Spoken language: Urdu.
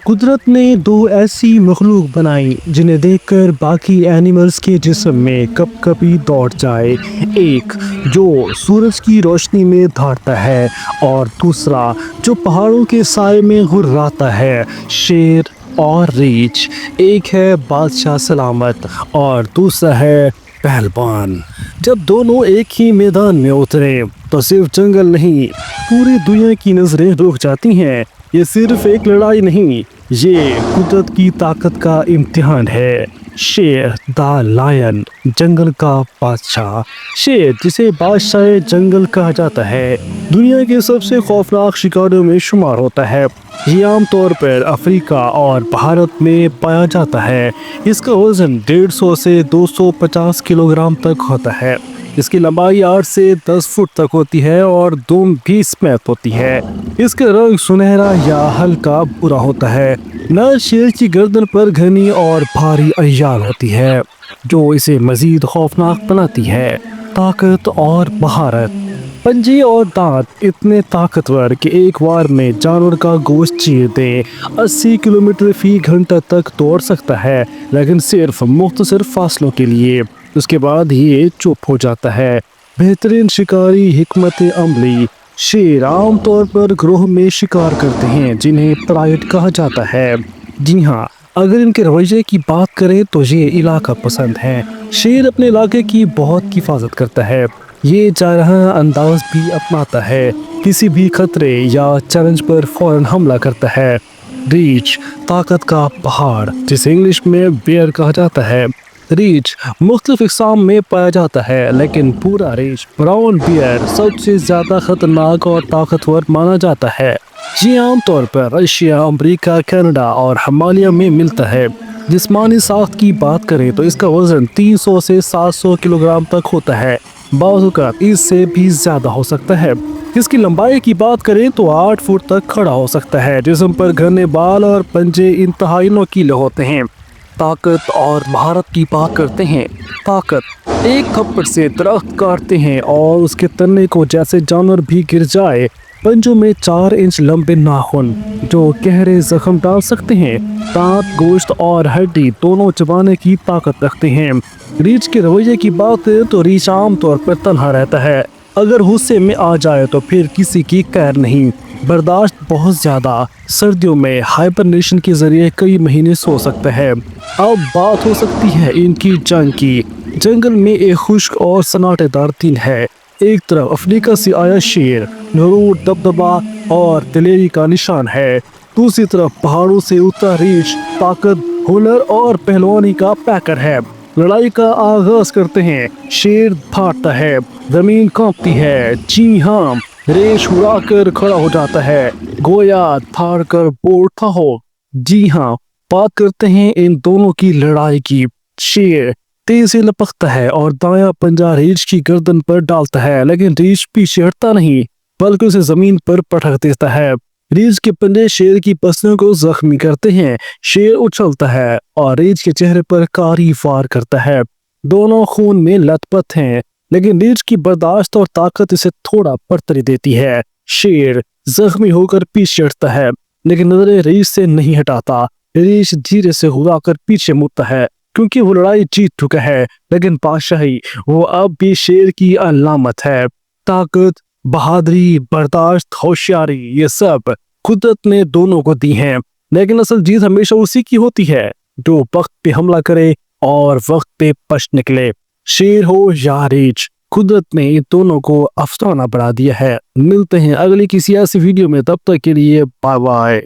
قدرت نے دو ایسی مخلوق بنائی جنہیں دیکھ کر باقی اینیملز کے جسم میں کپ کپی دوڑ جائے۔ ایک جو سورج کی روشنی میں دھاڑتا ہے اور دوسرا جو پہاڑوں کے سائے میں غراتا ہے۔ شیر اور ریچھ، ایک ہے بادشاہ سلامت اور دوسرا ہے پہلوان۔ جب دونوں ایک ہی میدان میں اترے تو صرف جنگل نہیں، پوری دنیا کی نظریں رک جاتی ہیں۔ یہ صرف ایک لڑائی نہیں، یہ قدرت کی طاقت کا امتحان ہے۔ شیر دا لائن، جنگل کا بادشاہ۔ شیر جسے بادشاہ جنگل کہا جاتا ہے، دنیا کے سب سے خوفناک شکاروں میں شمار ہوتا ہے۔ یہ عام طور پر افریقہ اور بھارت میں پایا جاتا ہے۔ اس کا وزن 150 سے 250 کلو گرام تک ہوتا ہے۔ اس کی لمبائی 8 سے 10 فٹ تک ہوتی ہے اور دم بھی سمیت ہوتی ہے۔ اس کا رنگ سنہرا یا ہلکا بھورا ہوتا ہے۔ نر شیر کی گردن پر گھنی اور بھاری اعیان ہوتی ہے جو اسے مزید خوفناک بناتی ہے۔ طاقت اور مہارت، پنجے اور دانت اتنے طاقتور کہ ایک بار میں جانور کا گوشت چیر دیں۔ 80 کلومیٹر فی گھنٹہ تک دوڑ سکتا ہے، لیکن صرف مختصر فاصلوں کے لیے، اس کے بعد یہ چپ ہو جاتا ہے۔ بہترین شکاری، حکمت عملی۔ شیر عام طور پر گروہ میں شکار کرتے ہیں جنہیں پرائڈ کہا جاتا ہے۔ جی ہاں، اگر ان کے رویے کی بات کریں تو یہ علاقہ پسند ہے۔ شیر اپنے علاقے کی بہت حفاظت کرتا ہے۔ یہ جارحانہ انداز بھی اپناتا ہے، کسی بھی خطرے یا چیلنج پر فوراً حملہ کرتا ہے۔ ریچھ، طاقت کا پہاڑ، جسے انگلش میں بیئر کہا جاتا ہے۔ ریچھ مختلف اقسام میں پایا جاتا ہے، لیکن پورا ریچھ براؤن بیئر سب سے زیادہ خطرناک اور طاقتور مانا جاتا ہے۔ یہ عام طور پر رشیا، امریکہ، کینیڈا اور ہمالیہ میں ملتا ہے۔ جسمانی ساخت کی بات کریں تو اس کا وزن 300 سے 700 کلو گرام تک ہوتا ہے، بعض اوقات اس سے بھی زیادہ ہو سکتا ہے۔ اس کی لمبائی کی بات کریں تو 8 فٹ تک کھڑا ہو سکتا ہے۔ جسم پر گھنے بال اور پنجے انتہائی نوکیلے ہوتے ہیں۔ طاقت اور مہارت کی بات کرتے ہیں۔ طاقت، ایک تھپڑ سے درخت کاٹتے ہیں اور اس کے تنے کو جیسے جانور بھی گر جائے۔ پنجوں میں 4 انچ لمبے ناخن جو گہرے زخم ڈال سکتے ہیں۔ دانت، گوشت اور ہڈی دونوں چبانے کی طاقت رکھتے ہیں۔ ریچھ کے رویے کی بات کریں تو ریچھ عام طور پر تنہا رہتا ہے، اگر غصے میں آ جائے تو پھر کسی کی خیر نہیں۔ برداشت بہت زیادہ، سردیوں میں ہائبرنیشن کے ذریعے کئی مہینے سو سکتا ہے۔ اب بات ہو سکتی ہے ان کی جنگ کی۔ جنگل میں ایک خشک اور سناٹے دار دن ہے۔ ایک طرف افریقہ سے آیا شیر، غرور، دبدبا اور دلیری کا نشان ہے۔ دوسری طرف پہاڑوں سے اترا ریچھ، طاقت، ہنر اور پہلوانی کا پیکر ہے۔ لڑائی کا آغاز کرتے ہیں۔ شیر بھاگتا ہے، زمین کانپتی ہے۔ جی ہاں، ریچھ اڑا کر کھڑا ہو جاتا ہے، گویا دھاڑ کر بول اٹھا ہو۔ جی ہاں، بات کرتے ہیں ان دونوں کی لڑائی کی۔ شیر تیز سے لپکتا ہے اور دایاں پنجہ ریچھ کی گردن پر ڈالتا ہے، لیکن ریچھ پیچھے ہٹتا نہیں بلکہ اسے زمین پر پٹک دیتا ہے۔ ریچھ کے پنجے شیر کی پسلیوں کو زخمی کرتے ہیں۔ شیر اچھلتا ہے اور ریچھ کے چہرے پر کاری وار کرتا ہے۔ دونوں خون میں لت پت ہیں، لیکن ریچھ کی برداشت اور طاقت اسے تھوڑا برتری دیتی ہے۔ شیر زخمی ہو کر پیچھے ہٹتا ہے، لیکن نظریں ریچھ سے نہیں ہٹاتا۔ ریچھ دھیرے سے ہوا کر پیچھے مڑتا ہے کیونکہ وہ لڑائی جیت چکا ہے، لیکن بادشاہی وہ اب بھی شیر کی علامت ہے۔ طاقت، بہادری، برداشت، ہوشیاری، یہ سب قدرت نے دونوں کو دی ہیں، لیکن اصل جیت ہمیشہ اسی کی ہوتی ہے جو وقت پہ حملہ کرے اور وقت پہ بچ نکلے۔ شیر ہو یا ریچھ، قدرت نے دونوں کو افسانہ بنا دیا ہے۔ ملتے ہیں اگلی کسی ایسی ویڈیو میں، تب تک کے لیے بائے بائے۔